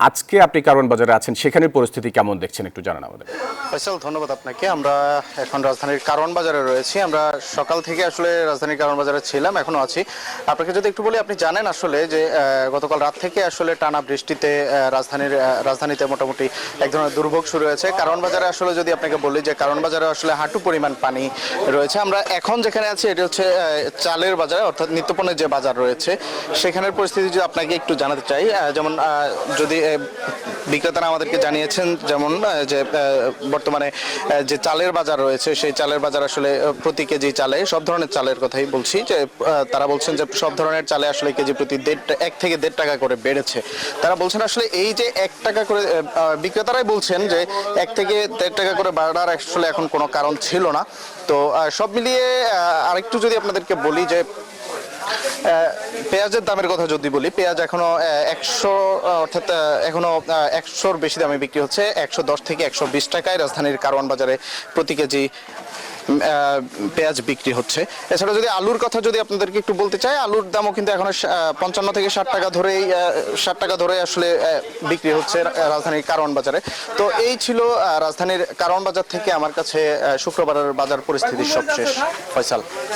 আজকে আপনি কারওয়ান বাজারে আছেন, সেখানের পরিস্থিতি কেমন দেখছেন একটু জানান আমাদের। ফয়সাল, ধন্যবাদ আপনাকে। আমরা এখন রাজধানীর কারওয়ান বাজারে রয়েছি। আমরা সকাল থেকে আসলে রাজধানীর কারওয়ান বাজারে ছিলাম, এখনো আছি। আপনাকে যদি একটু বলি, আপনি জানেন আসলে যে গতকাল রাত থেকে আসলে টানা বৃষ্টিতে রাজধানীতে মোটামুটি এক ধরনের দুর্ভোগ শুরু হয়েছে। কারওয়ান বাজারে আসলে যদি আপনাকে বলি যে কারওয়ান বাজারে আসলে হাঁটু পরিমাণ পানি রয়েছে। আমরা এখন যেখানে আছি এটি হচ্ছে চালের বাজার, অর্থাৎ নিত্যপণ্যের যে বাজার রয়েছে সেখানের পরিস্থিতি যদি আপনাকে একটু জানাতে চাই। যেমন যদি বিক্রেতারা আমাদেরকে জানিয়েছেন যেমন যে বর্তমানে যে চালের বাজার রয়েছে সেই চালের বাজার আসলে প্রতি কেজি চালে, সব ধরনের চালের কথাই বলছি, যে তারা বলছেন যে সব ধরনের চালে আসলে কেজি প্রতি 1 থেকে 1.5 টাকা করে বেড়েছে। তারা বলছেন আসলে এই যে 1 টাকা করে, বিক্রেতারাই বলছেন যে 1 থেকে 1.5 টাকা করে বাড়ার আসলে এখন কোনো কারণ ছিল না। তো সব মিলিয়ে আরেকটু যদি আপনাদেরকে বলি যে পেঁয়াজের দামের কথা যদি বলি, পেঁয়াজ এখনো 100, অর্থাৎ এখনো 100-র বেশি দামে বিক্রি হচ্ছে। 110 থেকে 120 টাকায় রাজধানীর কারওয়ান বাজারে প্রতি কেজি পেঁয়াজ বিক্রি হচ্ছে। এছাড়া যদি আলুর কথা যদি আপনাদেরকে একটু বলতে চাই, আলুর দামও কিন্তু এখন 55 থেকে 60 টাকা ধরেই 60 টাকা ধরে আসলে বিক্রি হচ্ছে রাজধানীর কারওয়ান বাজারে। তো এই ছিল রাজধানীর কারওয়ান বাজার থেকে আমার কাছে শুক্রবারের বাজার পরিস্থিতির সবশেষ। ফয়সাল।